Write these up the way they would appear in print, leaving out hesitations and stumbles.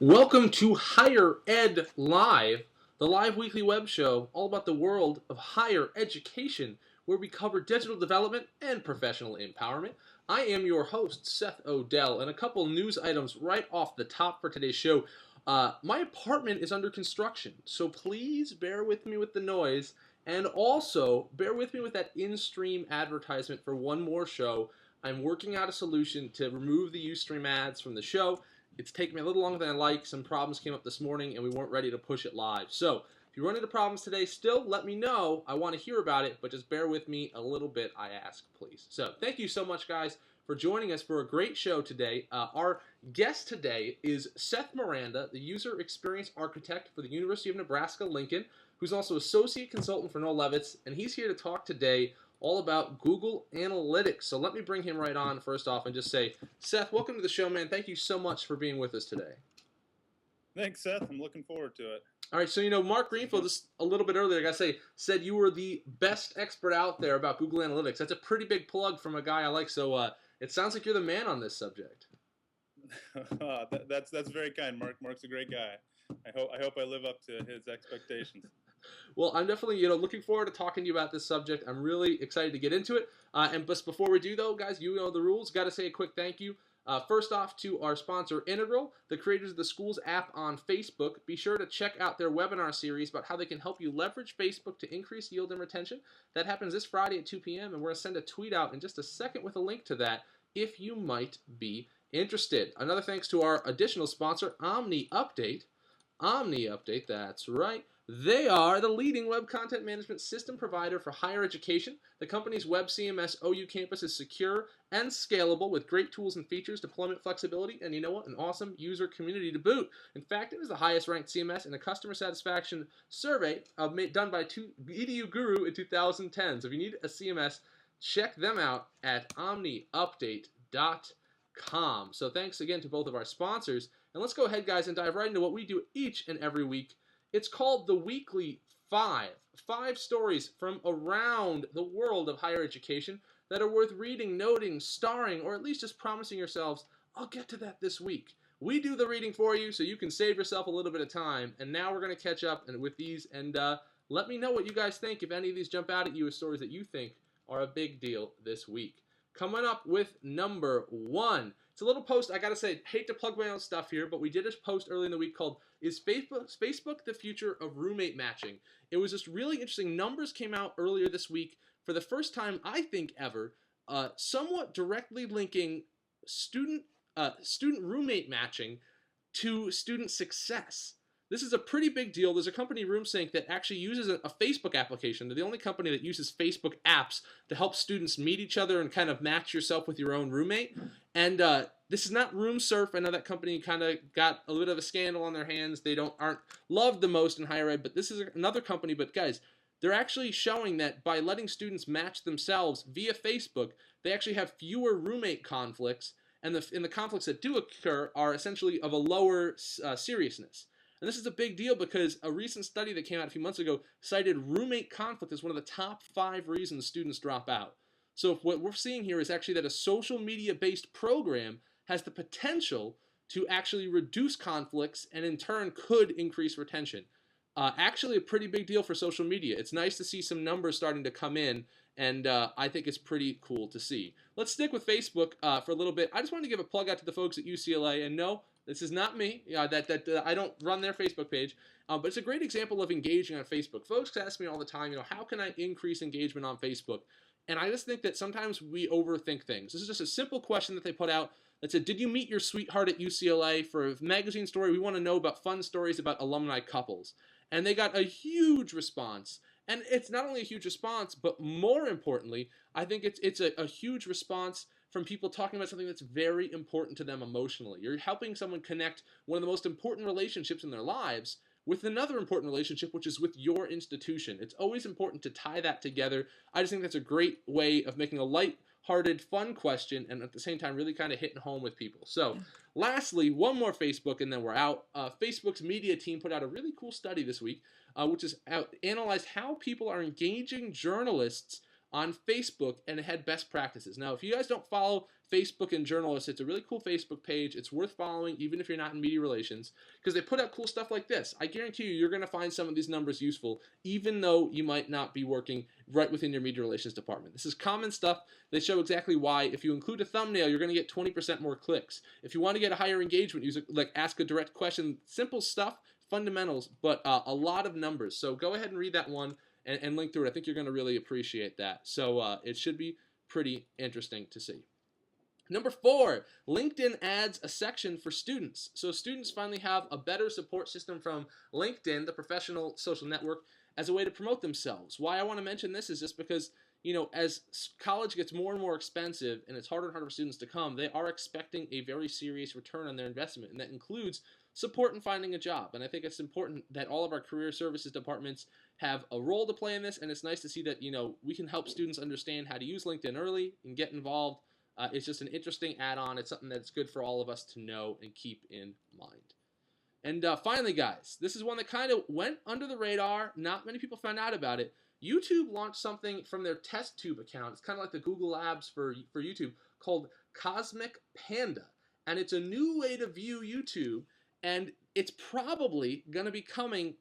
Welcome to Higher Ed Live, the live weekly web show all about the world of higher education, where we cover digital development and professional empowerment. I am your host, Seth Odell, and a couple news items right off the top for today's show. My apartment is under construction, so please bear with me with the noise, and also bear with me with that in-stream advertisement for one more show. I'm working out a solution to remove the Ustream ads from the show. It's taken me a little longer than I like. Some problems came up this morning and we weren't ready to push it live. So if you run into problems today, still let me know. I want to hear about it, but just bear with me a little bit, I ask, please. So thank you so much, guys, for joining us for a great show today. Our guest today is Seth Meranda, the User Experience Architect for the University of Nebraska-Lincoln, who's also Associate Consultant for Noel-Levitz, and he's here to talk today all about Google Analytics. So let me bring him right on first off and just say, Seth, welcome to the show, man. Thank you so much for being with us today. Thanks, Seth. I'm looking forward to it. All right, so Mark Greenfield, just a little bit earlier, I gotta say, said you were the best expert out there about Google Analytics. That's a pretty big plug from a guy I like, so it sounds like you're the man on this subject. That's very kind, Mark. Mark's a great guy. I hope I live up to his expectations. Well, I'm definitely, looking forward to talking to you about this subject. I'm really excited to get into it. And just before we do, though, guys, you know the rules. Got to say a quick thank you. First off, to our sponsor, Integral, the creators of the Schools app on Facebook. Be sure to check out their webinar series about how they can help you leverage Facebook to increase yield and retention. That happens this Friday at 2 p.m., and we're going to send a tweet out in just a second with a link to that if you might be interested. Another thanks to our additional sponsor, Omni Update. Omni Update, that's right. They are the leading web content management system provider for higher education. The company's web CMS OU Campus is secure and scalable with great tools and features, deployment flexibility, and you know what? An awesome user community to boot. In fact, it was the highest ranked CMS in a customer satisfaction survey done by EDU Guru in 2010. So if you need a CMS, check them out at omniupdate.com. So thanks again to both of our sponsors. And let's go ahead, guys, and dive right into what we do each and every week. It's called the Weekly Five. 5 stories from around the world of higher education that are worth reading, noting, starring, or at least just promising yourselves, I'll get to that this week. We do the reading for you so you can save yourself a little bit of time. And now we're going to catch up with these and let me know what you guys think. If any of these jump out at you as stories that you think are a big deal this week. Coming up with number 1. It's a little post, I gotta say, hate to plug my own stuff here, but we did a post early in the week called, Is Facebook the Future of Roommate Matching? It was just really interesting. Numbers came out earlier this week for the first time, I think, ever, somewhat directly linking student roommate matching to student success. This is a pretty big deal. There's a company, RoomSync, that actually uses a Facebook application. They're the only company that uses Facebook apps to help students meet each other and kind of match yourself with your own roommate. And this is not RoomSurf. I know that company kind of got a little bit of a scandal on their hands. They aren't loved the most in higher ed, but this is another company. But guys, they're actually showing that by letting students match themselves via Facebook, they actually have fewer roommate conflicts, and the conflicts that do occur are essentially of a lower seriousness. And this is a big deal because a recent study that came out a few months ago cited roommate conflict as one of the top 5 reasons students drop out. So what we're seeing here is actually that a social media-based program has the potential to actually reduce conflicts and in turn could increase retention. Actually a pretty big deal for social media. It's nice to see some numbers starting to come in, and I think it's pretty cool to see. Let's stick with Facebook for a little bit. I just wanted to give a plug out to the folks at UCLA, and no, this is not me. I don't run their Facebook page, but it's a great example of engaging on Facebook. Folks ask me all the time, how can I increase engagement on Facebook? And I just think that sometimes we overthink things. This is just a simple question that they put out that said, did you meet your sweetheart at UCLA? For a magazine story, we want to know about fun stories about alumni couples. And they got a huge response. And it's not only a huge response, but more importantly, I think it's a huge response from people talking about something that's very important to them emotionally. You're helping someone connect one of the most important relationships in their lives with another important relationship, which is with your institution. It's always important to tie that together. I just think that's a great way of making a light-hearted, fun question and at the same time really kind of hitting home with people. So lastly, one more Facebook and then we're out. Facebook's media team put out a really cool study this week, which is analyzed how people are engaging journalists on Facebook, and it had best practices. Now, if you guys don't follow Facebook and journalists, it's a really cool Facebook page. It's worth following, even if you're not in media relations, because they put out cool stuff like this. I guarantee you're going to find some of these numbers useful, even though you might not be working right within your media relations department. This is common stuff. They show exactly why. If you include a thumbnail, you're going to get 20% more clicks. If you want to get a higher engagement, use like ask a direct question. Simple stuff, fundamentals, but a lot of numbers. So go ahead and read that one and link through it. I think you're going to really appreciate that. So it should be pretty interesting to see. Number 4, LinkedIn adds a section for students. So students finally have a better support system from LinkedIn, the professional social network, as a way to promote themselves. Why I want to mention this is just because, you know, as college gets more and more expensive and it's harder and harder for students to come, they are expecting a very serious return on their investment, and that includes support in finding a job. And I think it's important that all of our career services departments have a role to play in this, and it's nice to see that, you know, we can help students understand how to use LinkedIn early and get involved. It's just an interesting add-on. It's something that's good for all of us to know and keep in mind. And finally, guys, this is one that kind of went under the radar. Not many people found out about it. YouTube launched something from their test tube account. It's kind of like the Google Labs for YouTube, called Cosmic Panda. And it's a new way to view YouTube, and it's probably going to be coming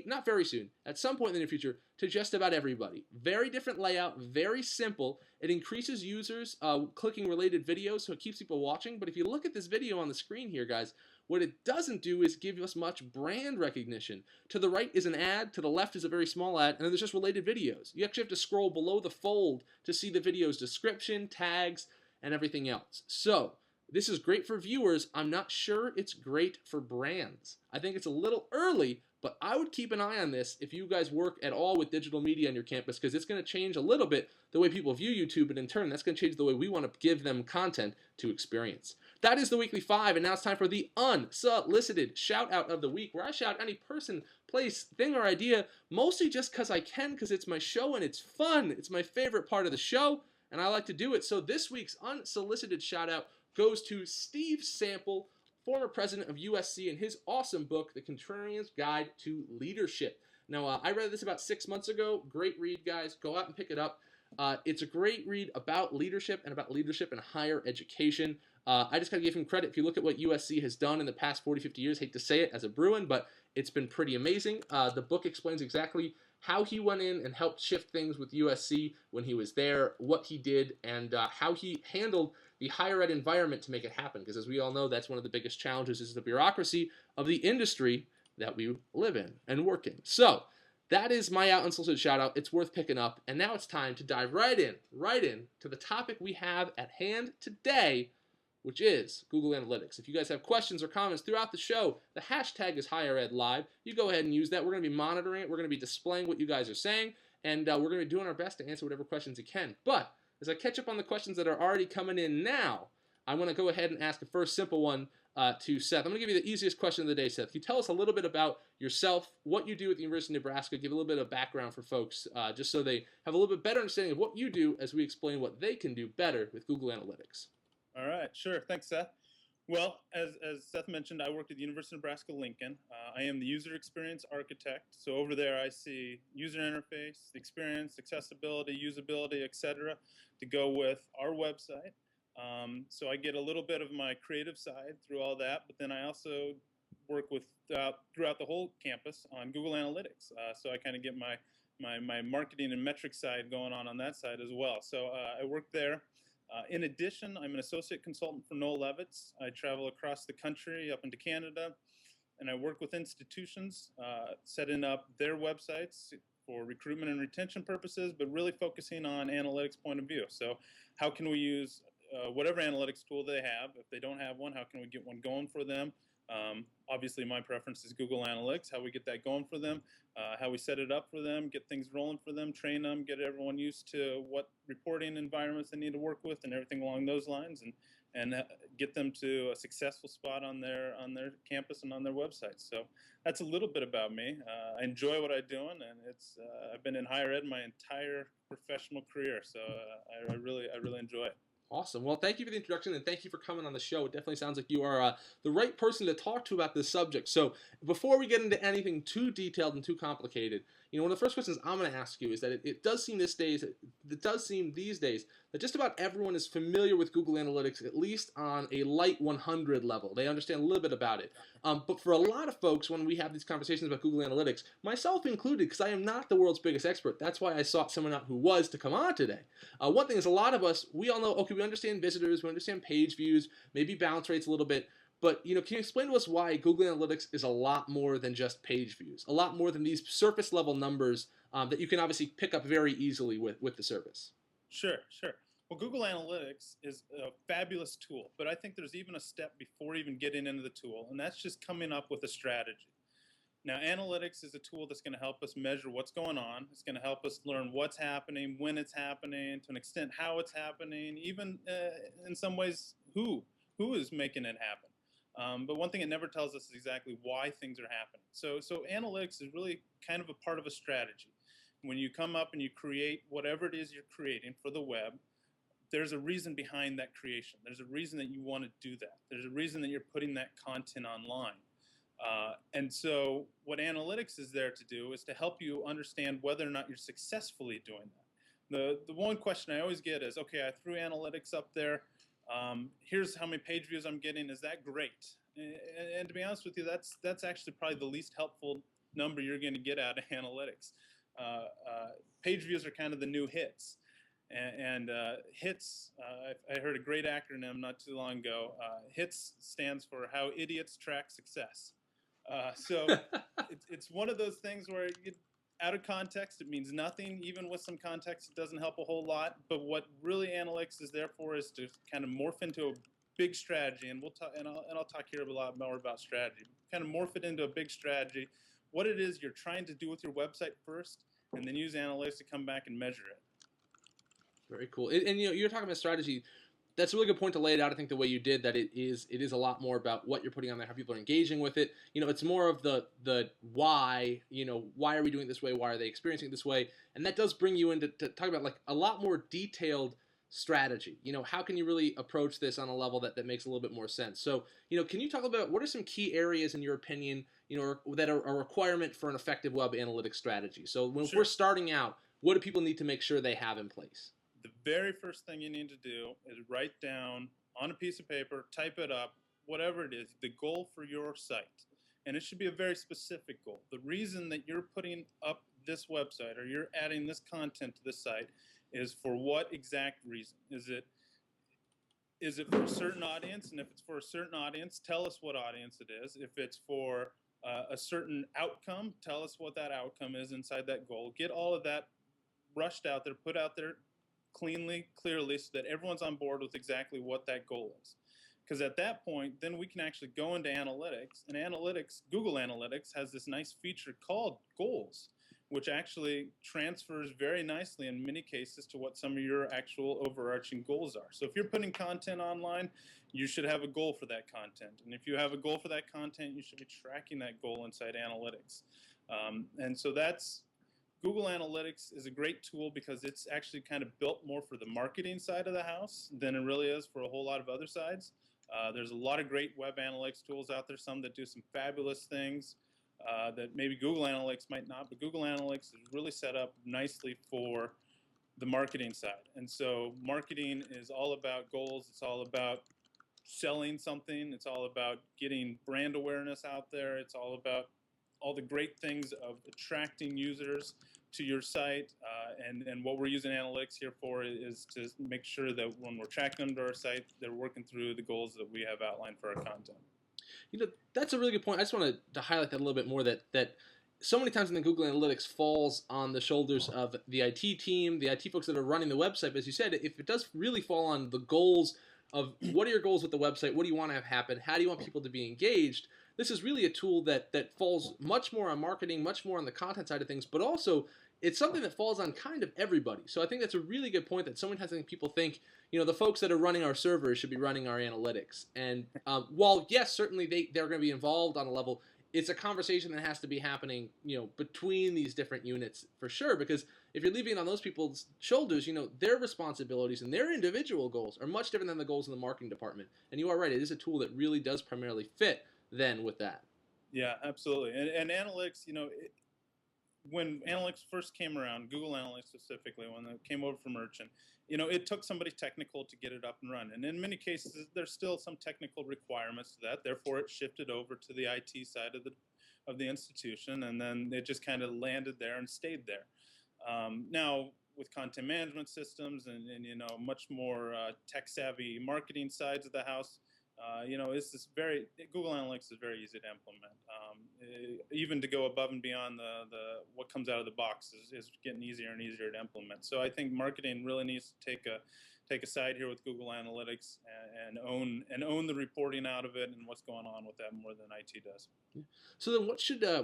not very soon, at some point in the near future, to just about everybody. Very different layout, very simple. It increases users clicking related videos, so it keeps people watching. But if you look at this video on the screen here, guys, what it doesn't do is give us much brand recognition. To the right is an ad, to the left is a very small ad, and then there's just related videos. You actually have to scroll below the fold to see the video's description, tags, and everything else. So this is great for viewers. I'm not sure it's great for brands. I think it's a little early, but I would keep an eye on this if you guys work at all with digital media on your campus, because it's going to change a little bit the way people view YouTube, and in turn, that's going to change the way we want to give them content to experience. That is the Weekly 5, and now it's time for the unsolicited shout-out of the week, where I shout any person, place, thing, or idea, mostly just because I can, because it's my show and it's fun. It's my favorite part of the show, and I like to do it. So this week's unsolicited shout-out goes to Steve Sample, former president of USC, and his awesome book, The Contrarian's Guide to Leadership. Now, I read this about 6 months ago. Great read, guys. Go out and pick it up. It's a great read about leadership and about leadership in higher education. I just got to give him credit. If you look at what USC has done in the past 40, 50 years, hate to say it as a Bruin, but it's been pretty amazing. The book explains exactly how he went in and helped shift things with USC when he was there, what he did, and how he handled the higher ed environment to make it happen. Because as we all know, that's one of the biggest challenges, is the bureaucracy of the industry that we live in and work in. So that is my unsolicited shout out. It's worth picking up. And now it's time to dive right in to the topic we have at hand today, which is Google Analytics. If you guys have questions or comments throughout the show, the hashtag is HigherEdLive. You go ahead and use that. We're going to be monitoring it. We're going to be displaying what you guys are saying, and we're going to be doing our best to answer whatever questions you can. But as I catch up on the questions that are already coming in now, I want to go ahead and ask a first simple one to Seth. I'm going to give you the easiest question of the day, Seth. Can you tell us a little bit about yourself, what you do at the University of Nebraska, give a little bit of background for folks, just so they have a little bit better understanding of what you do as we explain what they can do better with Google Analytics. All right, sure. Thanks, Seth. Well, as Seth mentioned, I worked at the University of Nebraska-Lincoln. I am the user experience architect. So over there, I see user interface, experience, accessibility, usability, etc., to go with our website. So I get a little bit of my creative side through all that, but then I also work with throughout the whole campus on Google Analytics. So I kind of get my marketing and metric side going on that side as well. So I work there. In addition, I'm an associate consultant for Noel-Levitz. I travel across the country up into Canada, and I work with institutions, setting up their websites for recruitment and retention purposes, but really focusing on analytics point of view. So how can we use whatever analytics tool they have? If they don't have one, how can we get one going for them? Obviously, my preference is Google Analytics, how we get that going for them, how we set it up for them, get things rolling for them, train them, get everyone used to what reporting environments they need to work with and everything along those lines, and get them to a successful spot on their campus and on their website. So that's a little bit about me. I enjoy what I'm doing, and I've been in higher ed my entire professional career, so I really enjoy it. Awesome. Well, thank you for the introduction, and thank you for coming on the show. It definitely sounds like you are the right person to talk to about this subject. So before we get into anything too detailed and too complicated, one of the first questions I'm going to ask you is that it does seem these days that just about everyone is familiar with Google Analytics, at least on a light 100 level. They understand a little bit about it. But for a lot of folks, when we have these conversations about Google Analytics, myself included, because I am not the world's biggest expert, that's why I sought someone out who was to come on today. One thing is, a lot of us, we all know, okay, we understand visitors, we understand page views, maybe bounce rates a little bit, but can you explain to us why Google Analytics is a lot more than just page views, a lot more than these surface level numbers that you can obviously pick up very easily with the service? Sure. Well, Google Analytics is a fabulous tool, but I think there's even a step before even getting into the tool, and that's just coming up with a strategy. Now, analytics is a tool that's going to help us measure what's going on. It's going to help us learn what's happening, when it's happening, to an extent how it's happening, even in some ways who is making it happen. But one thing it never tells us is exactly why things are happening. So analytics is really kind of a part of a strategy. When you come up and you create whatever it is you're creating for the web, there's a reason behind that creation. There's a reason that you want to do that. There's a reason that you're putting that content online. And so what analytics is there to do is to help you understand whether or not you're successfully doing that. The one question I always get is, okay, I threw analytics up there. Here's how many page views I'm getting. Is that great? And to be honest with you, that's actually probably the least helpful number you're going to get out of analytics. Page views are kind of the new hits. And HITS, I heard a great acronym not too long ago. HITS stands for How Idiots Track Success. So it's one of those things where out of context, it means nothing. Even with some context, it doesn't help a whole lot. But what really analytics is there for is to kind of morph into a big strategy. And we'll talk, and I'll talk here a lot more about strategy. Kind of morph it into a big strategy. What it is you're trying to do with your website first, and then use analytics to come back and measure it. Very cool. And you're talking about strategy. That's a really good point to lay it out. I think the way you did that, it is a lot more about what you're putting on there, how people are engaging with it. It's more of the why. Why are we doing it this way? Why are they experiencing it this way? And that does bring you into talk about like a lot more detailed strategy. How can you really approach this on a level that makes a little bit more sense? So, can you talk about what are some key areas in your opinion, that are a requirement for an effective web analytics strategy? So when Sure. we're starting out, what do people need to make sure they have in place? The very first thing you need to do is write down on a piece of paper, type it up, whatever it is, the goal for your site. And it should be a very specific goal. The reason that you're putting up this website or you're adding this content to this site is for what exact reason? Is it for a certain audience? And if it's for a certain audience, tell us what audience it is. If it's for a certain outcome, tell us what that outcome is inside that goal. Get all of that rushed out there, put out there clearly, so that everyone's on board with exactly what that goal is. Because at that point, then we can actually go into analytics, and Google Analytics has this nice feature called goals, which actually transfers very nicely in many cases to what some of your actual overarching goals are. So if you're putting content online, you should have a goal for that content. And if you have a goal for that content, you should be tracking that goal inside analytics. And so Google Analytics is a great tool because it's actually kind of built more for the marketing side of the house than it really is for a whole lot of other sides. There's a lot of great web analytics tools out there, some that do some fabulous things that maybe Google Analytics might not, but Google Analytics is really set up nicely for the marketing side. And so marketing is all about goals. It's all about selling something. It's all about getting brand awareness out there. It's all about all the great things of attracting users to your site. And what we're using analytics here for is to make sure that when we're tracking them to our site, they're working through the goals that we have outlined for our content. That's a really good point. I just wanted to highlight that a little bit more, that so many times in the Google Analytics falls on the shoulders of the IT team, the IT folks that are running the website. But as you said, if it does really fall on the goals of what are your goals with the website, what do you want to have happen, how do you want people to be engaged, this is really a tool that falls much more on marketing, much more on the content side of things, but also it's something that falls on kind of everybody. So I think that's a really good point, that so many times I think people think, the folks that are running our servers should be running our analytics. And while, yes, certainly they're going to be involved on a level, it's a conversation that has to be happening, between these different units for sure, because if you're leaving it on those people's shoulders, their responsibilities and their individual goals are much different than the goals in the marketing department. And you are right, it is a tool that really does primarily fit then with that. Yeah, absolutely. And analytics, when analytics first came around, Google Analytics specifically, when it came over from Merchant, it took somebody technical to get it up and running. And in many cases, there's still some technical requirements to that. Therefore, it shifted over to the IT side of the institution, and then it just kind of landed there and stayed there. Now, with content management systems and much more tech-savvy marketing sides of the house, it's this Google Analytics is very easy to implement. Even to go above and beyond the what comes out of the box is getting easier and easier to implement. So I think marketing really needs to take a side here with Google Analytics and own the reporting out of it and what's going on with that more than IT does. So then,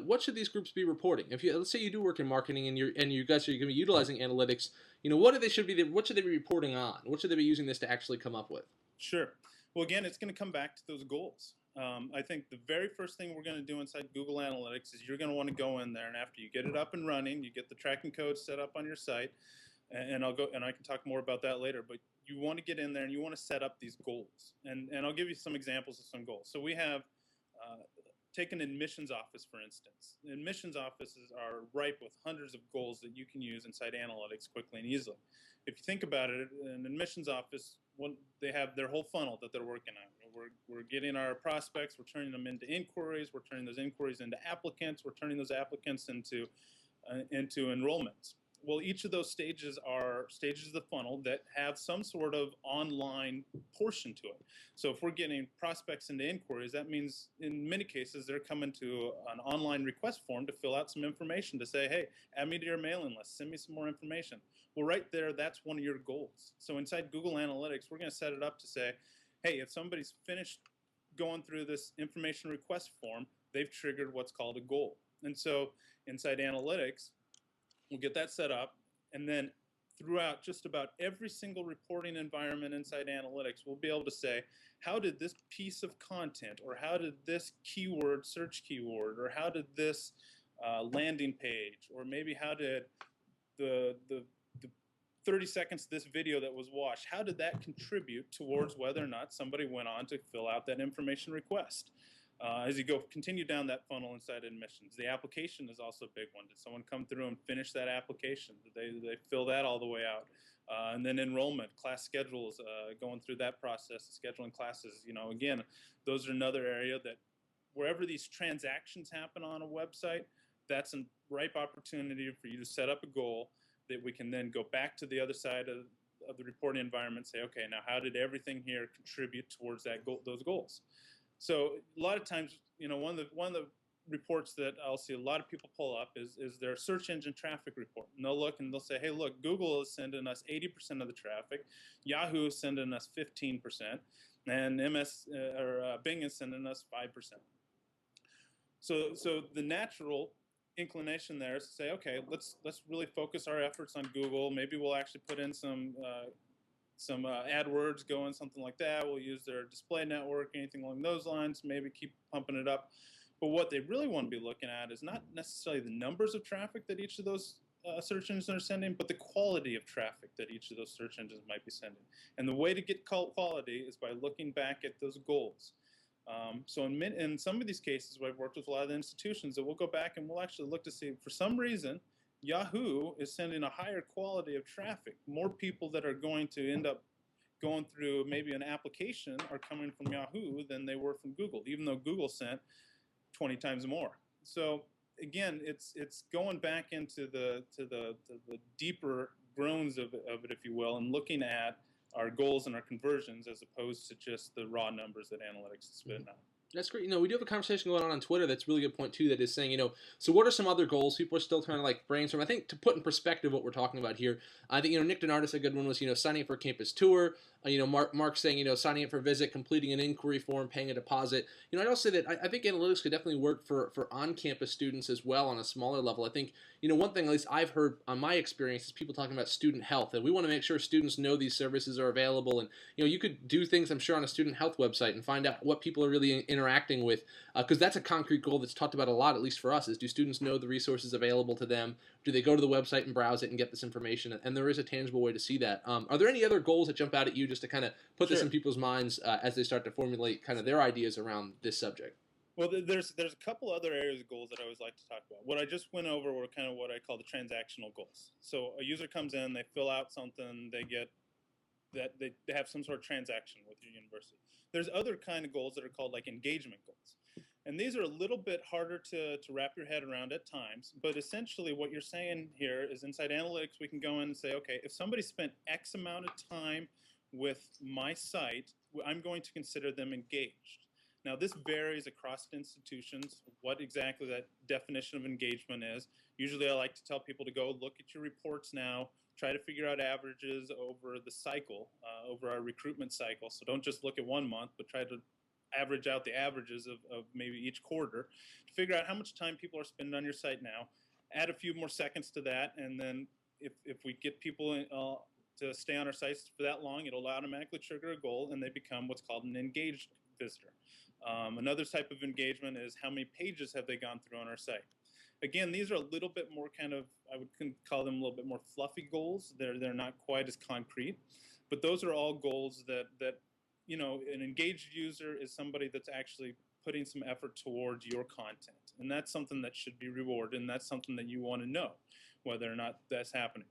what should these groups be reporting? Let's say you do work in marketing and you guys are going to be utilizing analytics, what should they be reporting on? What should they be using this to actually come up with? Sure. Well, again, it's going to come back to those goals. I think the very first thing we're going to do inside Google Analytics is you're going to want to go in there, and after you get it up and running, you get the tracking code set up on your site, and I can talk more about that later. But you want to get in there and you want to set up these goals, and I'll give you some examples of some goals. So we have take an admissions office, for instance. Admissions offices are ripe with hundreds of goals that you can use inside analytics quickly and easily. If you think about it, an admissions office, they have their whole funnel that they're working on. We're getting our prospects, we're turning them into inquiries, we're turning those inquiries into applicants, we're turning those applicants into enrollments. Well, each of those stages are stages of the funnel that have some sort of online portion to it. So if we're getting prospects into inquiries, that means in many cases they're coming to an online request form to fill out some information to say, hey, add me to your mailing list, send me some more information. Well, right there, that's one of your goals. So inside Google Analytics, we're going to set it up to say, hey, if somebody's finished going through this information request form, they've triggered what's called a goal. And so inside Analytics, we'll get that set up, and then throughout just about every single reporting environment inside Analytics, we'll be able to say, how did this piece of content, or how did this keyword, search keyword, or how did this landing page, or maybe how did the 30 seconds of this video that was watched, how did that contribute towards whether or not somebody went on to fill out that information request? As you continue down that funnel inside admissions, the application is also a big one. Did someone come through and finish that application? Did they fill that all the way out? And then enrollment, class schedules, going through that process, scheduling classes. Again, those are another area that wherever these transactions happen on a website, that's a ripe opportunity for you to set up a goal that we can then go back to the other side of the reporting environment and say, okay, now how did everything here contribute towards those goals? So a lot of times, one of the reports that I'll see a lot of people pull up is their search engine traffic report. And they'll look and they'll say, hey, look, Google is sending us 80% of the traffic, Yahoo is sending us 15%, and Bing is sending us 5%. So the natural inclination there is to say, okay, let's really focus our efforts on Google. Maybe we'll actually put in some AdWords going, something like that. We'll use their display network, anything along those lines, maybe keep pumping it up. But what they really want to be looking at is not necessarily the numbers of traffic that each of those search engines are sending, but the quality of traffic that each of those search engines might be sending. And the way to get quality is by looking back at those goals. So in some of these cases, where I've worked with a lot of the institutions, that we'll go back and we'll actually look to see, for some reason, Yahoo is sending a higher quality of traffic. More people that are going to end up going through maybe an application are coming from Yahoo than they were from Google, even though Google sent 20 times more. So again, it's going back into the deeper groans of it, if you will, and looking at our goals and our conversions as opposed to just the raw numbers that analytics is spitting out. That's great. We do have a conversation going on Twitter that's a really good point, too, that is saying, so what are some other goals? People are still trying to, brainstorm. I think to put in perspective what we're talking about here, I think, Nick Donardis, a good one was, signing up for a campus tour. Mark saying, signing up for a visit, completing an inquiry form, paying a deposit. I'd also say that I think analytics could definitely work for on-campus students as well on a smaller level. I think, one thing at least I've heard on my experience is people talking about student health, and we want to make sure students know these services are available. And, you could do things, I'm sure, on a student health website and find out what people are really interacting interacting with, because that's a concrete goal that's talked about a lot, at least for us, is do students know the resources available to them? Do they go to the website and browse it and get this information? And there is a tangible way to see that. Are there any other goals that jump out at you just to kind of put this in people's minds as they start to formulate kind of their ideas around this subject? Well, there's a couple other areas of goals that I always like to talk about. What I just went over were kind of what I call the transactional goals. So a user comes in, they fill out something, they get that they have some sort of transaction with your university. There's other kind of goals that are called like engagement goals. And these are a little bit harder to wrap your head around at times, but essentially what you're saying here is inside analytics, we can go in and say, okay, if somebody spent X amount of time with my site, I'm going to consider them engaged. Now, this varies across institutions, what exactly that definition of engagement is. Usually I like to tell people to go look at your reports now, try to figure out averages over the cycle, over our recruitment cycle. So don't just look at 1 month, but try to average out the averages of maybe each quarter to figure out how much time people are spending on your site now. Add a few more seconds to that, and then if we get people to stay on our sites for that long, it'll automatically trigger a goal, and they become what's called an engaged visitor. Another type of engagement is how many pages have they gone through on our site. Again, these are a little bit more kind of, I would call them a little bit more fluffy goals. They're not quite as concrete, but those are all goals that you know, an engaged user is somebody that's actually putting some effort towards your content, and that's something that should be rewarded, and that's something that you want to know whether or not that's happening.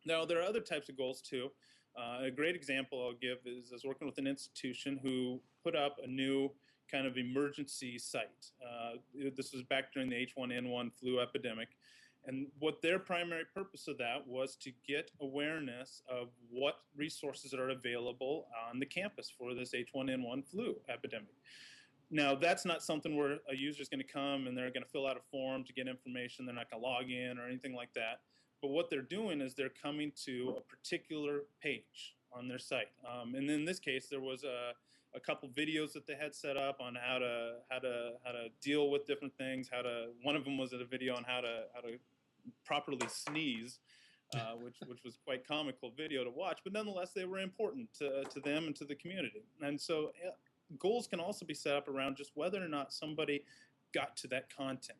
Now, there are other types of goals too. A great example I'll give is I was working with an institution who put up a new kind of emergency site. This was back during the H1N1 flu epidemic. And what their primary purpose of that was to get awareness of what resources are available on the campus for this H1N1 flu epidemic. Now, that's not something where a user is going to come and they're going to fill out a form to get information. They're not going to log in or anything like that. But what they're doing is they're coming to a particular page on their site. And in this case, there was a couple videos that they had set up on how to deal with different things. One of them was a video on how to properly sneeze, which was quite comical video to watch. But nonetheless, they were important to them and to the community. And so goals can also be set up around just whether or not somebody got to that content.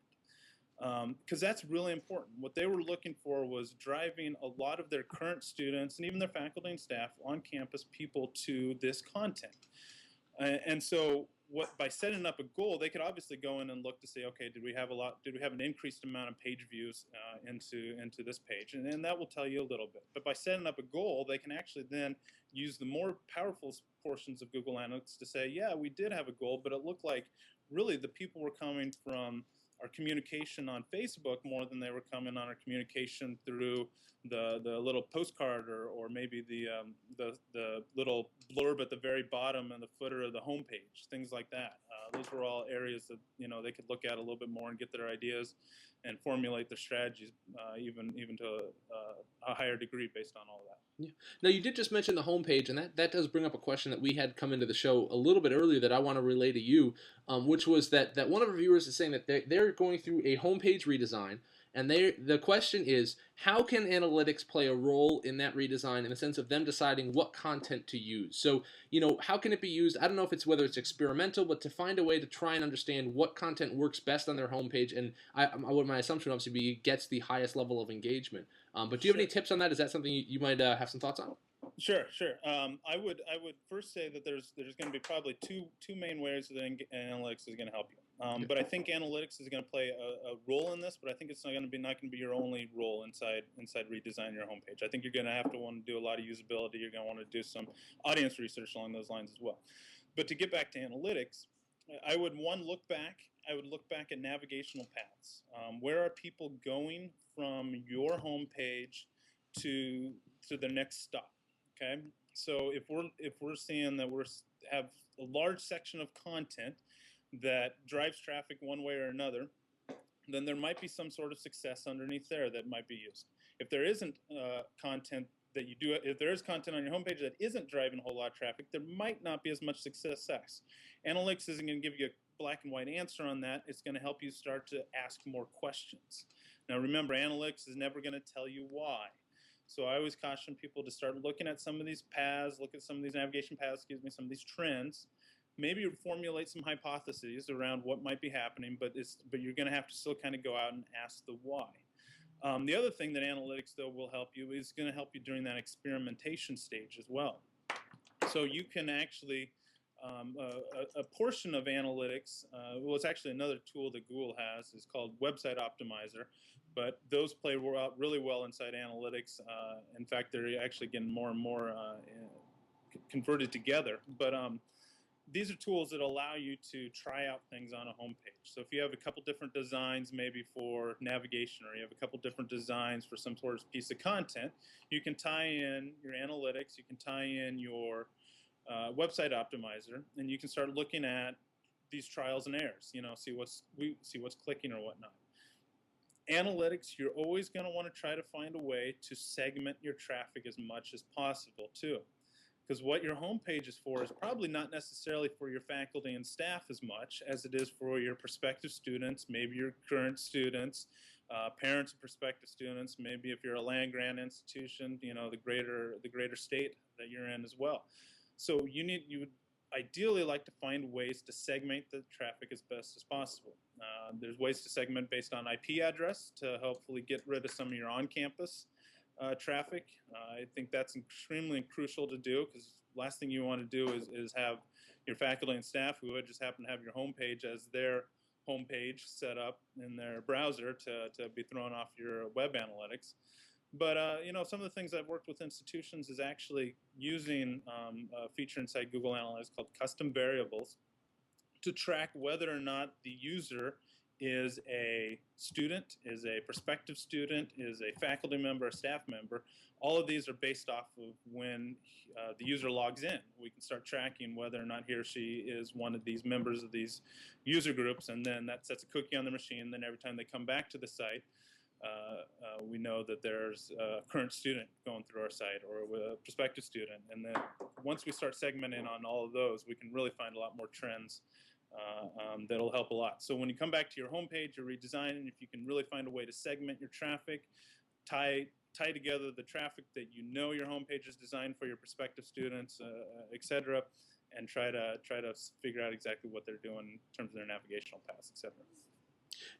Because that's really important. What they were looking for was driving a lot of their current students and even their faculty and staff on campus people to this content. And so by setting up a goal, they could obviously go in and look to see, okay, did we have an increased amount of page views into this page? And that will tell you a little bit. But by setting up a goal, they can actually then use the more powerful portions of Google Analytics to say, yeah, we did have a goal, but it looked like really the people were coming from our communication on Facebook more than they were coming on our communication through the little postcard or maybe the little blurb at the very bottom and the footer of the homepage, things like that. Those were all areas that they could look at a little bit more and get their ideas and formulate their strategies even to a higher degree based on all of that. Yeah. Now, you did just mention the homepage, and that does bring up a question that we had come into the show a little bit earlier that I want to relay to you, which was that one of our viewers is saying that they're going through a homepage redesign, and the question is, how can analytics play a role in that redesign in the sense of them deciding what content to use? So, how can it be used? I don't know if it's whether it's experimental, but to find a way to try and understand what content works best on their homepage, and my assumption obviously be gets the highest level of engagement. But do you have any tips on that? Is that something you might have some thoughts on? Sure. I would first say that there's going to be probably two main ways that analytics is going to help you. But I think analytics is going to play a role in this, but I think it's not going to be your only role inside redesigning your homepage. I think you're going to have to want to do a lot of usability. You're going to want to do some audience research along those lines as well. But to get back to analytics, I would look back at navigational paths. Where are people going from your homepage to the next stop? Okay, so if we're seeing that we have a large section of content that drives traffic one way or another, then there might be some sort of success underneath there that might be used. If there isn't content that you do, if there is content on your homepage that isn't driving a whole lot of traffic, there might not be as much success. Analytics isn't going to give you a black and white answer on that. It's going to help you start to ask more questions. Now remember, analytics is never going to tell you why. So I always caution people to start looking at some of these paths, look at some of these navigation paths, some of these trends, maybe formulate some hypotheses around what might be happening, but you're going to have to still kind of go out and ask the why. The other thing that analytics, though, will help you is going to help you during that experimentation stage as well. So you can actually, a portion of analytics, well, it's actually another tool that Google has, is called Website Optimizer, but those play really well inside analytics. In fact, they're actually getting more and more converted together. But these are tools that allow you to try out things on a homepage. So if you have a couple different designs, maybe for navigation, or you have a couple different designs for some sort of piece of content, you can tie in your analytics, you can tie in your website optimizer, and you can start looking at these trials and errors. See what's clicking or whatnot. Analytics, you're always going to want to try to find a way to segment your traffic as much as possible too. Because what your homepage is for is probably not necessarily for your faculty and staff as much as it is for your prospective students, maybe your current students, parents of prospective students, maybe if you're a land-grant institution, the greater state that you're in as well. So you would ideally like to find ways to segment the traffic as best as possible. There's ways to segment based on IP address to hopefully get rid of some of your on-campus traffic. I think that's extremely crucial to do, because last thing you want to do is have your faculty and staff who just happen to have your homepage as their homepage set up in their browser to be thrown off your web analytics. But some of the things I've worked with institutions is actually using a feature inside Google Analytics called custom variables to track whether or not the user is a student, is a prospective student, is a faculty member, a staff member. All of these are based off of when the user logs in. We can start tracking whether or not he or she is one of these members of these user groups, and then that sets a cookie on the machine. Then every time they come back to the site, we know that there's a current student going through our site, or a prospective student. And then once we start segmenting on all of those, we can really find a lot more trends that'll help a lot. So when you come back to your homepage, you're redesigning, if you can really find a way to segment your traffic, tie together the traffic that your homepage is designed for your prospective students, etc., and try to figure out exactly what they're doing in terms of their navigational paths, etc.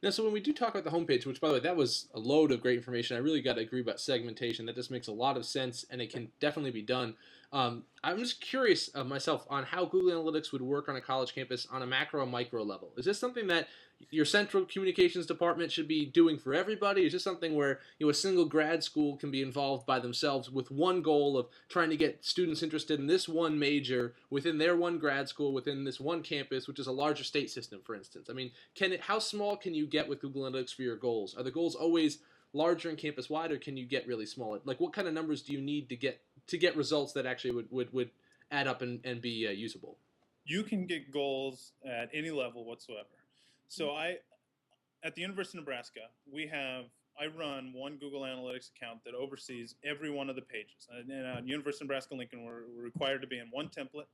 Now, so when we do talk about the homepage, which, by the way, that was a load of great information. I really got to agree about segmentation. That just makes a lot of sense, and it can definitely be done. I'm just curious myself on how Google Analytics would work on a college campus on a macro and micro level. Is this something that your central communications department should be doing for everybody? Is this something where a single grad school can be involved by themselves with one goal of trying to get students interested in this one major within their one grad school, within this one campus, which is a larger state system, for instance? I mean, how small can you get with Google Analytics for your goals? Are the goals always larger and campus wide, or can you get really small? Like, what kind of numbers do you need to get results that actually would add up and be usable? You can get goals at any level whatsoever. So at the University of Nebraska, I run one Google Analytics account that oversees every one of the pages. And at University of Nebraska-Lincoln, we're required to be in one template,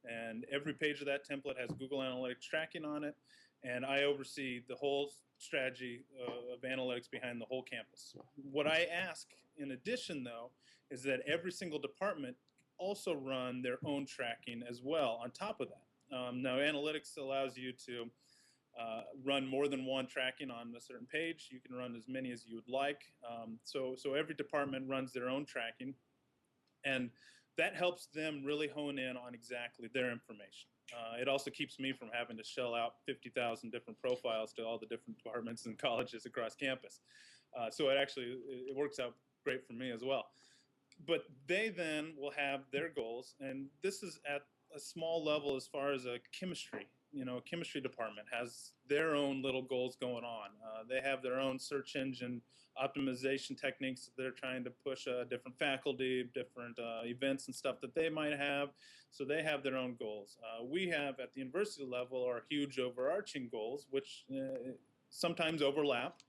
and every page of that template has Google Analytics tracking on it, and I oversee the whole strategy of analytics behind the whole campus. What I ask in addition, though, is that every single department also run their own tracking as well on top of that. Now, analytics allows you to run more than one tracking on a certain page. You can run as many as you would like. So every department runs their own tracking, and that helps them really hone in on exactly their information. It also keeps me from having to shell out 50,000 different profiles to all the different departments and colleges across campus. So it works out great for me as well. But they then will have their goals, and this is at a small level as far as a chemistry. A chemistry department has their own little goals going on. They have their own search engine optimization techniques that they're trying to push different faculty, different events and stuff that they might have. So they have their own goals. We have at the university level our huge overarching goals, which sometimes overlap.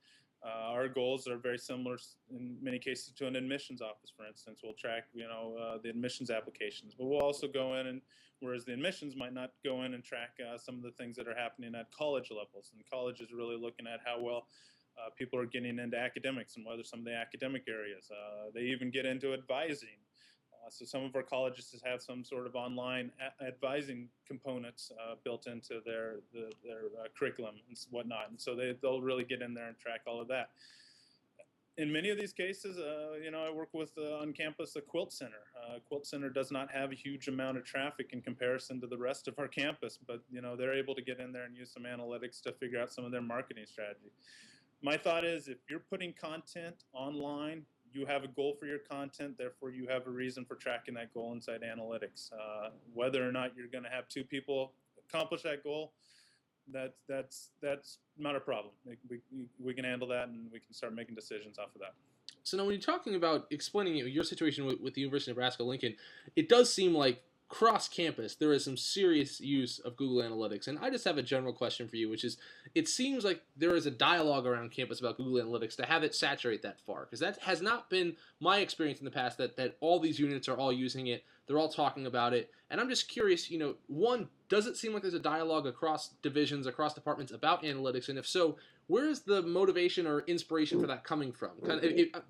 Our goals are very similar in many cases to an admissions office, for instance. We'll track, the admissions applications, but we'll also go in and, whereas the admissions might not go in and track some of the things that are happening at college levels. And college is really looking at how well people are getting into academics and whether some of the academic areas. They even get into advising So some of our colleges have some sort of online advising components built into their curriculum and whatnot, and so they'll really get in there and track all of that. In many of these cases, I work with on campus a quilt center. Quilt center does not have a huge amount of traffic in comparison to the rest of our campus, but they're able to get in there and use some analytics to figure out some of their marketing strategy. My thought is, if you're putting content online, you have a goal for your content, therefore you have a reason for tracking that goal inside analytics. Whether or not you're going to have 2 people accomplish that goal, that's not a problem. We can handle that, and we can start making decisions off of that. So now when you're talking about explaining your situation with the University of Nebraska-Lincoln, it does seem like cross-campus there is some serious use of Google Analytics. And I just have a general question for you, which is, it seems like there is a dialogue around campus about Google Analytics to have it saturate that far. Because that has not been my experience in the past, that all these units are all using it. They're all talking about it. And I'm just curious, one, does it seem like there's a dialogue across divisions, across departments about analytics? And if so, where is the motivation or inspiration for that coming from?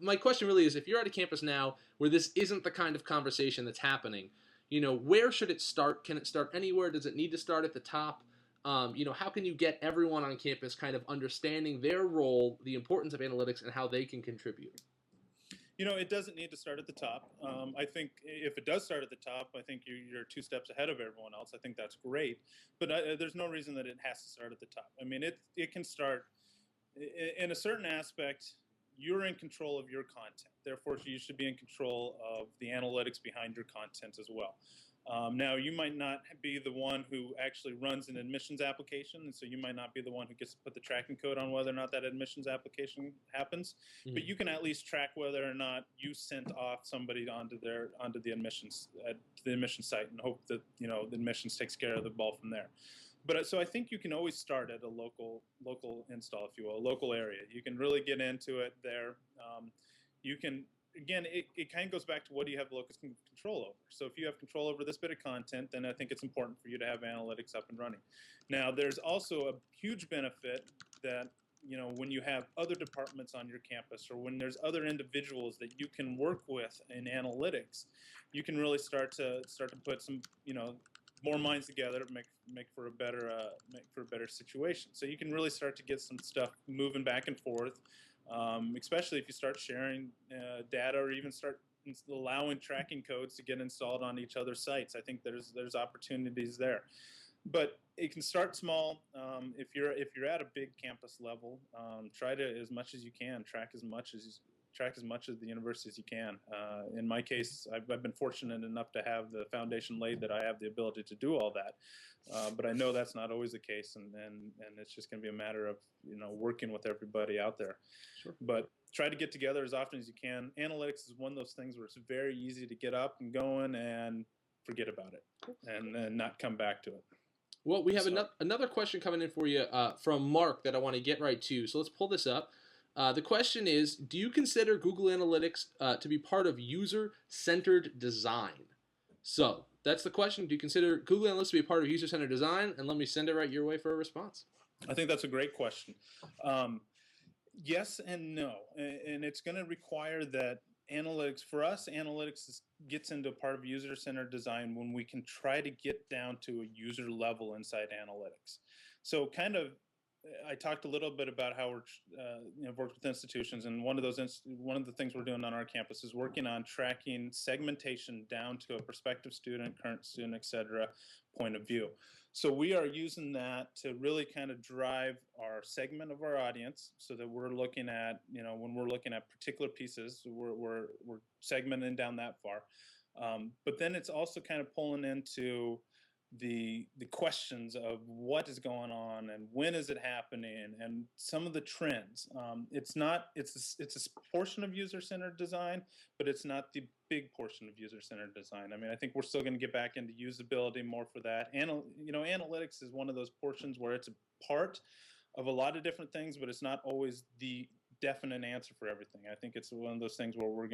My question really is, if you're at a campus now where this isn't the kind of conversation that's happening, where should it start? Can it start anywhere? Does it need to start at the top? How can you get everyone on campus kind of understanding their role, the importance of analytics, and how they can contribute? It doesn't need to start at the top. I think if it does start at the top, I think you're 2 steps ahead of everyone else. I think that's great. But there's no reason that it has to start at the top. I mean, it can start in a certain aspect. You're in control of your content. Therefore, you should be in control of the analytics behind your content as well. Now, you might not be the one who actually runs an admissions application, and so you might not be the one who gets to put the tracking code on whether or not that admissions application happens. Mm-hmm. But you can at least track whether or not you sent off somebody onto the admissions site, and hope that the admissions takes care of the ball from there. But so I think you can always start at a local install, if you will, a local area. You can really get into it there. You can, again, it kind of goes back to what do you have locus control over. So if you have control over this bit of content, then I think it's important for you to have analytics up and running. Now, there's also a huge benefit that when you have other departments on your campus, or when there's other individuals that you can work with in analytics, you can really start to put some more minds together to make for a better situation. So you can really start to get some stuff moving back and forth, especially if you start sharing data, or even start allowing tracking codes to get installed on each other's sites. I think there's opportunities there, but it can start small. If you're at a big campus level, try to, as much as you can, track as much of the university as you can. In my case, I've been fortunate enough to have the foundation laid that I have the ability to do all that. But I know that's not always the case, and it's just going to be a matter of working with everybody out there. Sure. But try to get together as often as you can. Analytics is one of those things where it's very easy to get up and going and forget about it, and then not come back to it. Well, we have another question coming in for you from Mark that I want to get right to. So let's pull this up. The question is, do you consider Google Analytics to be part of user-centered design? So that's the question. Do you consider Google Analytics to be a part of user-centered design? And let me send it right your way for a response. I think that's a great question. Yes and no. And it's going to require that analytics, for us, analytics gets into part of user-centered design when we can try to get down to a user level inside analytics. So I talked a little bit about how we're worked with institutions, and one of the things we're doing on our campus is working on tracking segmentation down to a prospective student, current student, et cetera, point of view. So we are using that to really kind of drive our segment of our audience, so that we're looking at, when we're looking at particular pieces, we're segmenting down that far. But then it's also kind of pulling into the questions of what is going on and when is it happening, and some of the trends. It's a portion of user-centered design, but it's not the big portion of user-centered design. I mean, I think we're still going to get back into usability more for that. And analytics is one of those portions where it's a part of a lot of different things, but it's not always the definite answer for everything. I think it's one of those things where we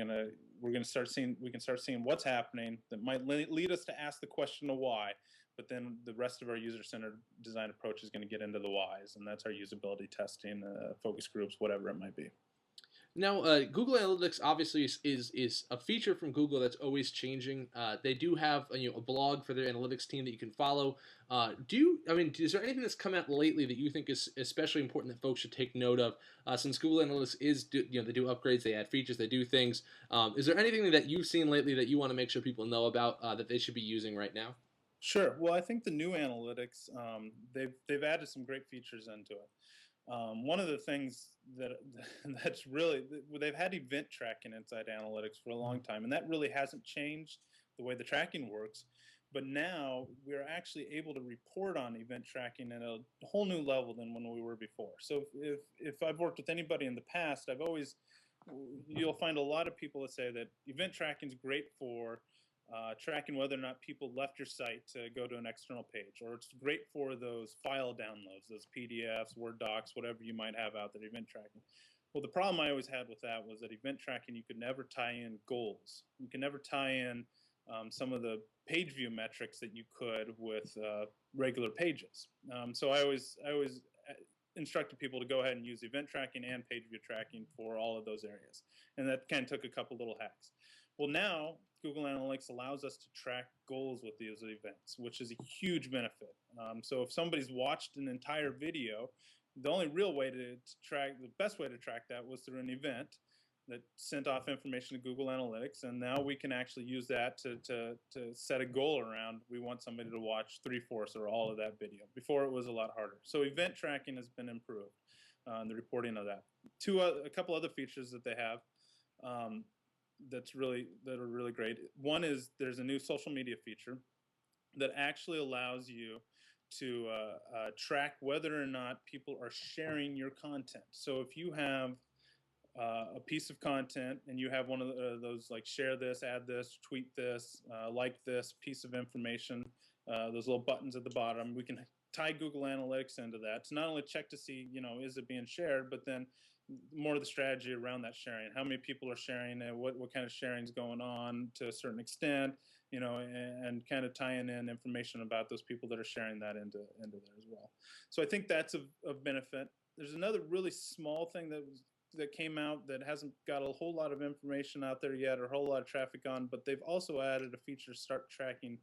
can start seeing what's happening that might lead us to ask the question of why. But then the rest of our user-centered design approach is going to get into the whys, and that's our usability testing, focus groups, whatever it might be. Now, Google Analytics obviously is a feature from Google that's always changing. They do have a blog for their analytics team that you can follow. Is there anything that's come out lately that you think is especially important that folks should take note of? Since Google Analytics they do upgrades, they add features, they do things. Is there anything that you've seen lately that you want to make sure people know about that they should be using right now? Sure. Well, I think the new analytics, they've added some great features into it. One of the things that that's really, they've had event tracking inside analytics for a long time, and that really hasn't changed the way the tracking works. But now we're actually able to report on event tracking at a whole new level than when we were before. So if I've worked with anybody in the past, you'll find a lot of people that say that event tracking is great for tracking whether or not people left your site to go to an external page, or it's great for those file downloads, those PDFs, Word docs, whatever you might have out there, event tracking. Well, the problem I always had with that was that event tracking, you could never tie in goals. You can never tie in some of the page view metrics that you could with regular pages. So I always instructed people to go ahead and use event tracking and page view tracking for all of those areas. And that kind of took a couple little hacks. Well, now Google Analytics allows us to track goals with these events, which is a huge benefit. So if somebody's watched an entire video, the only real way to track, the best way to track that was through an event that sent off information to Google Analytics, and now we can actually use that to set a goal around. We want somebody to watch 3/4 or all of that video. Before it was a lot harder. So event tracking has been improved, the reporting of that. A couple other features that they have. That are really great. One is there's a new social media feature that actually allows you to track whether or not people are sharing your content. So if you have a piece of content and you have one of those like share this, add this, tweet this, like this piece of information, those little buttons at the bottom, we can tie Google Analytics into that to not only check to see, is it being shared, but then more of the strategy around that sharing. How many people are sharing it? What kind of sharing is going on to a certain extent, and kind of tying in information about those people that are sharing that into there as well. So I think that's of benefit. There's another really small thing that came out that hasn't got a whole lot of information out there yet or a whole lot of traffic on, but they've also added a feature to start tracking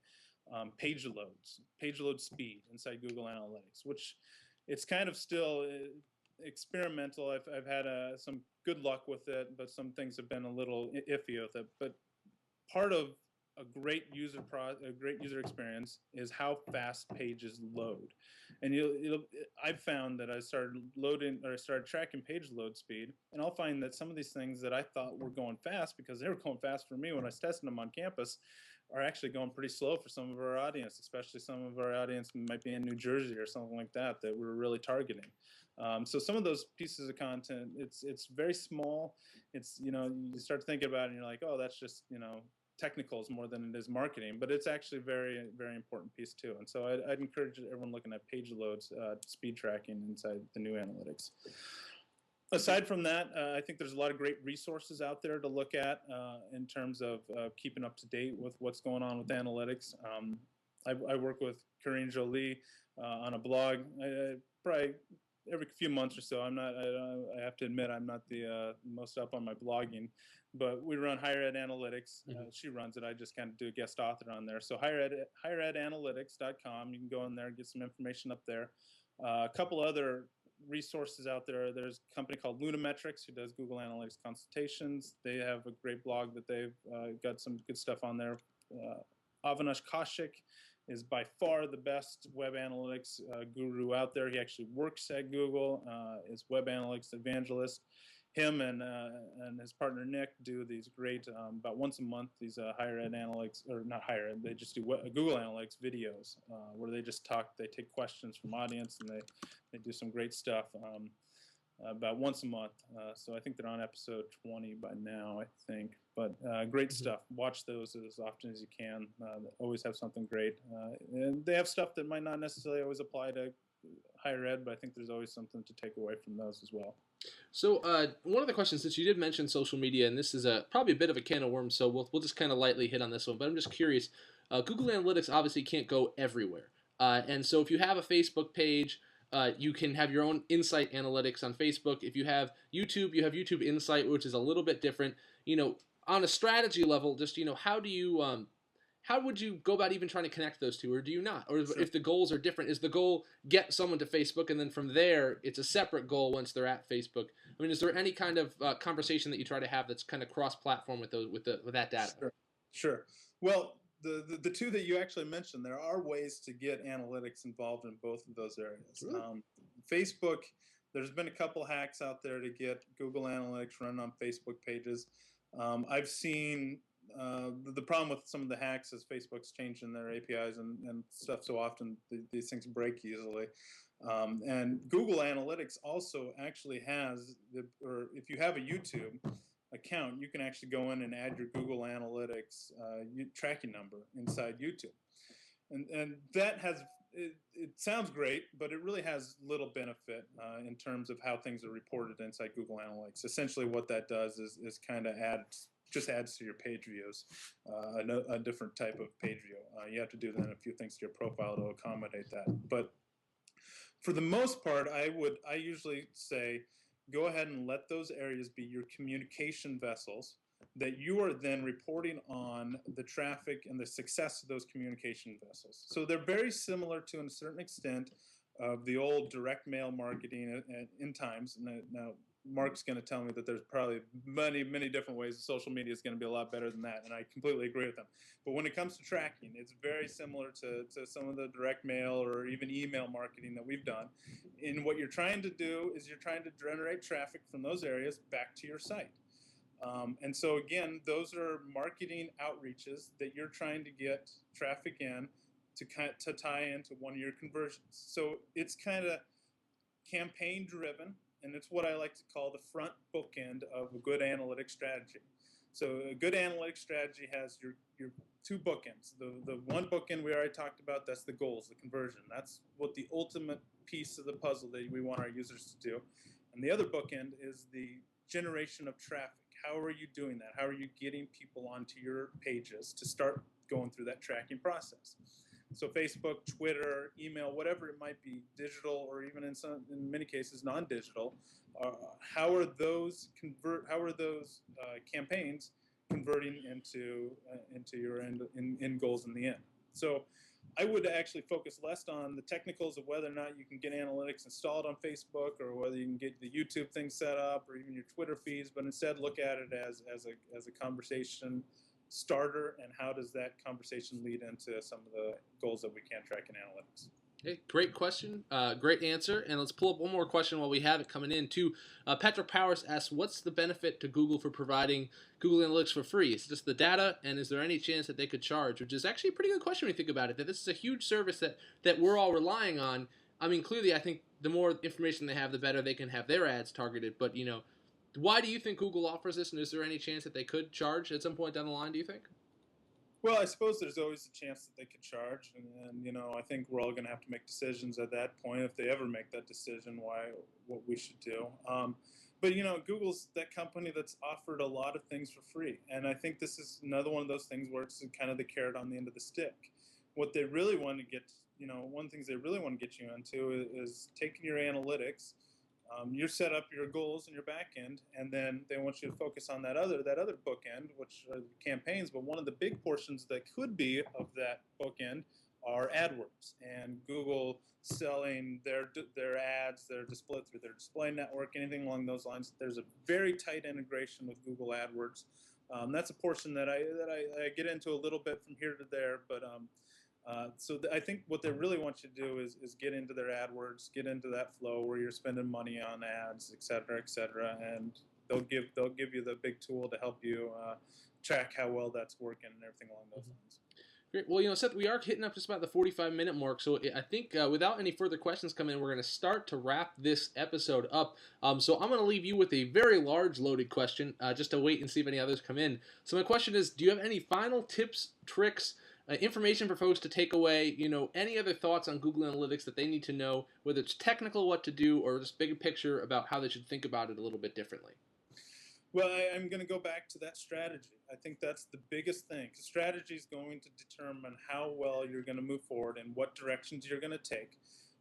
page load speed inside Google Analytics, which it's kind of still experimental. I've had some good luck with it, but some things have been a little iffy with it. But part of a great user experience is how fast pages load. And I've found that I started tracking page load speed, and I'll find that some of these things that I thought were going fast because they were going fast for me when I was testing them on campus are actually going pretty slow for some of our audience, especially some of our audience might be in New Jersey or something like that we're really targeting. So some of those pieces of content, it's very small. It's, you start thinking about it and you're like, oh, that's just, technicals more than it is marketing, but it's actually a very, very important piece too. And so I'd encourage everyone looking at page loads, speed tracking inside the new analytics. Aside from that, I think there's a lot of great resources out there to look at in terms of keeping up to date with what's going on with analytics. I work with Corinne Jolie on a blog. Probably every few months or so. I have to admit, I'm not the most up on my blogging, but we run HigherEd Analytics. She runs it. I just kind of do a guest author on there. So HigherEdAnalytics.com. You can go in there and get some information up there. A couple other resources out there. There's a company called Lunametrics who does Google Analytics consultations. They have a great blog that they've got some good stuff on there. Avinash Kaushik is by far the best web analytics guru out there. He actually works at Google, is web analytics evangelist. Him and his partner Nick do these great, about once a month, these HigherEd Analytics, or not HigherEd, they just do Google Analytics videos where they just they take questions from audience, and they do some great stuff about once a month. So I think they're on episode 20 by now, I think. But great stuff. Watch those as often as you can. They always have something great. And they have stuff that might not necessarily always apply to higher ed, but I think there's always something to take away from those as well. So one of the questions, since you did mention social media, and this is probably a bit of a can of worms, so we'll just kind of lightly hit on this one, but I'm just curious. Google Analytics obviously can't go everywhere. And so if you have a Facebook page, You can have your own insight analytics on Facebook. If you have YouTube Insight, which is a little bit different. On a strategy level, just how would you go about even trying to connect those two, or do you not? Or Sure. if the goals are different, is the goal get someone to Facebook, and then from there it's a separate goal once they're at Facebook? I mean, is there any kind of conversation that you try to have that's kind of cross-platform with that data? Sure. Well, the two that you actually mentioned, there are ways to get analytics involved in both of those areas. Really? Facebook, there's been a couple hacks out there to get Google Analytics run on Facebook pages. I've seen the problem with some of the hacks is Facebook's changing their APIs and stuff so often these things break easily. And Google Analytics also actually has, or if you have a YouTube account, you can actually go in and add your Google Analytics tracking number inside YouTube. And that has, it sounds great, but it really has little benefit in terms of how things are reported inside Google Analytics. Essentially what that does is kind of just adds to your page views, a different type of page view. You have to do then a few things to your profile to accommodate that. But for the most part, I usually say, go ahead and let those areas be your communication vessels that you are then reporting on the traffic and the success of those communication vessels. So they're very similar to a certain extent of the old direct mail marketing in times. Now, Mark's going to tell me that there's probably many, many different ways. Social media is going to be a lot better than that, and I completely agree with them. But when it comes to tracking, it's very similar to some of the direct mail or even email marketing that we've done. And what you're trying to do is you're trying to generate traffic from those areas back to your site. And so again, those are marketing outreaches that you're trying to get traffic in to tie into one of your conversions. So it's kind of campaign driven, and it's what I like to call the front bookend of a good analytics strategy. So a good analytics strategy has your two bookends. The one bookend we already talked about, that's the goals, the conversion. That's what the ultimate piece of the puzzle that we want our users to do. And the other bookend is the generation of traffic. How are you doing that? How are you getting people onto your pages to start going through that tracking process? So Facebook, Twitter, email, whatever it might be, digital or even in many cases non-digital. How are those campaigns converting into your end goals in the end? So I would actually focus less on the technicals of whether or not you can get analytics installed on Facebook or whether you can get the YouTube thing set up or even your Twitter feeds, but instead look at it as a conversation starter, and how does that conversation lead into some of the goals that we can track in analytics. Okay, great question, great answer, and let's pull up one more question while we have it coming in too. Petra Powers asks, what's the benefit to Google for providing Google Analytics for free? Is it just the data, and is there any chance that they could charge? Which is actually a pretty good question when you think about it, that this is a huge service that we're all relying on. I mean, clearly I think the more information they have, the better they can have their ads targeted, but why do you think Google offers this, and is there any chance that they could charge at some point down the line, do you think? Well, I suppose there's always a chance that they could charge, and I think we're all going to have to make decisions at that point if they ever make that decision. What we should do. But Google's that company that's offered a lot of things for free, and I think this is another one of those things where it's kind of the carrot on the end of the stick. What they really want to get, one of the things they really want to get you into is taking your analytics. You set up your goals in your back end, and then they want you to focus on that other bookend, which are the campaigns. But one of the big portions that could be of that bookend are AdWords, and Google selling their ads, their display through their display network, anything along those lines. There's a very tight integration with Google AdWords. That's a portion that I get into a little bit from here to there, but I think what they really want you to do is get into their AdWords, get into that flow where you're spending money on ads, et cetera, and they'll give you the big tool to help you track how well that's working and everything along those lines. Great. Well, Seth, we are hitting up just about the 45-minute mark, so I think without any further questions coming in, we're going to start to wrap this episode up. So I'm going to leave you with a very large loaded question, just to wait and see if any others come in. So my question is, do you have any final tips, tricks, information for folks to take away, any other thoughts on Google Analytics that they need to know, whether it's technical what to do or just bigger picture about how they should think about it a little bit differently? Well, I'm going to go back to that strategy. I think that's the biggest thing. Strategy is going to determine how well you're going to move forward and what directions you're going to take.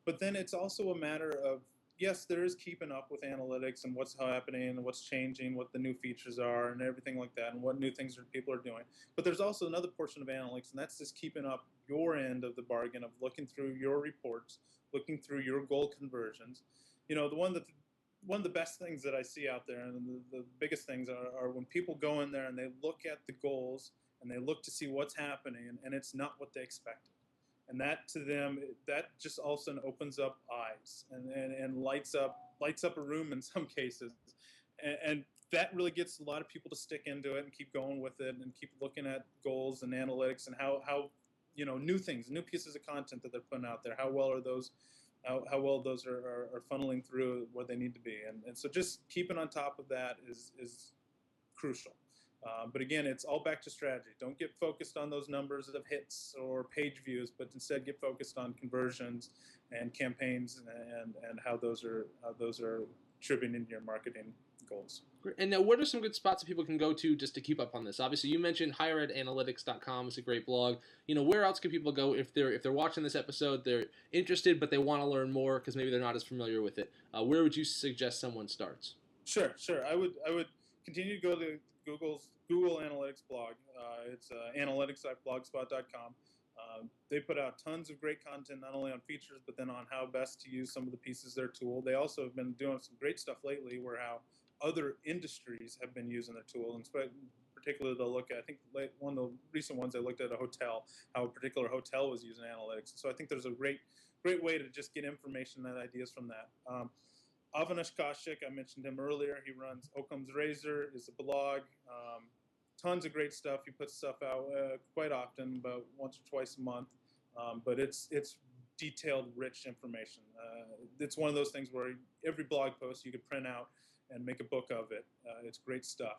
But then it's also a matter of, yes, there is keeping up with analytics and what's happening and what's changing, what the new features are and everything like that, and what new things people are doing. But there's also another portion of analytics, and that's just keeping up your end of the bargain of looking through your reports, looking through your goal conversions. One of the best things that I see out there, and the biggest things are when people go in there and they look at the goals and they look to see what's happening, and it's not what they expected. And that to them, that just all of a sudden opens up eyes and lights up a room in some cases, and that really gets a lot of people to stick into it and keep going with it and keep looking at goals and analytics and how new things, new pieces of content that they're putting out there. How well are those? How well those are funneling through where they need to be, and so just keeping on top of that is crucial. But again, it's all back to strategy. Don't get focused on those numbers of hits or page views, but instead get focused on conversions and campaigns and how those are contributing to your marketing goals. And now, what are some good spots that people can go to just to keep up on this? Obviously, you mentioned HigherEdAnalytics.com is a great blog. Where else can people go if they're watching this episode, they're interested, but they want to learn more because maybe they're not as familiar with it? Where would you suggest someone starts? Sure. I would continue to go to Google Analytics blog. It's analytics.blogspot.com. They put out tons of great content, not only on features, but then on how best to use some of the pieces of their tool. They also have been doing some great stuff lately where how other industries have been using their tool. And particularly they'll look at, I think one of the recent ones, they looked at a hotel, how a particular hotel was using analytics. So I think there's a great way to just get information and ideas from that. Avinash Kaushik, I mentioned him earlier. He runs Occam's Razor, is a blog. Tons of great stuff. He puts stuff out quite often, about once or twice a month. But it's detailed, rich information. It's one of those things where every blog post you could print out and make a book of it. It's great stuff.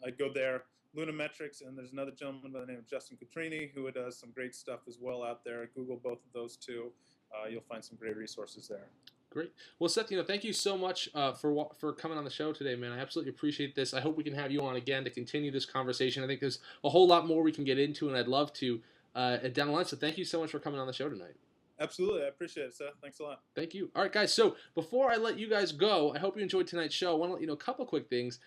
I'd go there. Lunametrics, and there's another gentleman by the name of Justin Catrini who does some great stuff as well out there. Google both of those two. You'll find some great resources there. Great. Well, Seth, thank you so much for coming on the show today, man. I absolutely appreciate this. I hope we can have you on again to continue this conversation. I think there's a whole lot more we can get into, and I'd love to down the line. So thank you so much for coming on the show tonight. Absolutely. I appreciate it, Seth. Thanks a lot. Thank you. All right, guys. So before I let you guys go, I hope you enjoyed tonight's show. I want to let you know a couple quick things.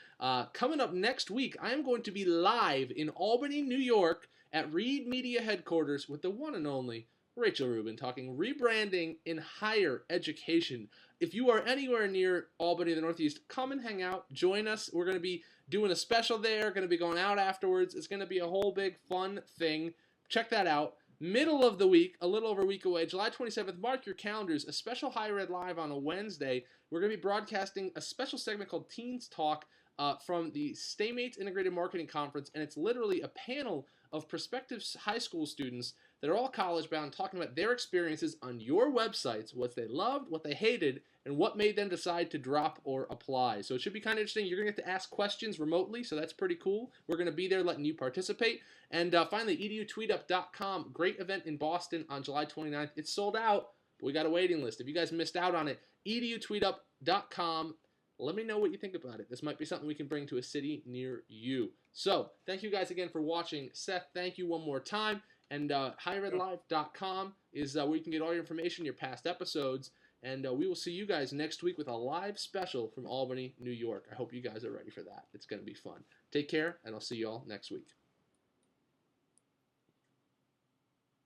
Coming up next week, I am going to be live in Albany, New York at Reed Media headquarters with the one and only Rachel Rubin, talking rebranding in higher education. If you are anywhere near Albany, the Northeast, come and hang out. Join us. We're going to be doing a special there. Going to be going out afterwards. It's going to be a whole big fun thing. Check that out. Middle of the week, a little over a week away, July 27th, mark your calendars, a special Higher Ed Live on a Wednesday. We're going to be broadcasting a special segment called Teens Talk from the Staymates Integrated Marketing Conference, and it's literally a panel of prospective high school students that are all college-bound talking about their experiences on your websites, what they loved, what they hated, and what made them decide to drop or apply. So it should be kind of interesting. You're going to get to ask questions remotely, so that's pretty cool. We're going to be there letting you participate. And finally, edutweetup.com, great event in Boston on July 29th. It's sold out, but we got a waiting list. If you guys missed out on it, edutweetup.com. Let me know what you think about it. This might be something we can bring to a city near you. So thank you guys again for watching. Seth, thank you one more time. And HigherEdLive.com is where you can get all your information, your past episodes. And we will see you guys next week with a live special from Albany, New York. I hope you guys are ready for that. It's going to be fun. Take care, and I'll see you all next week.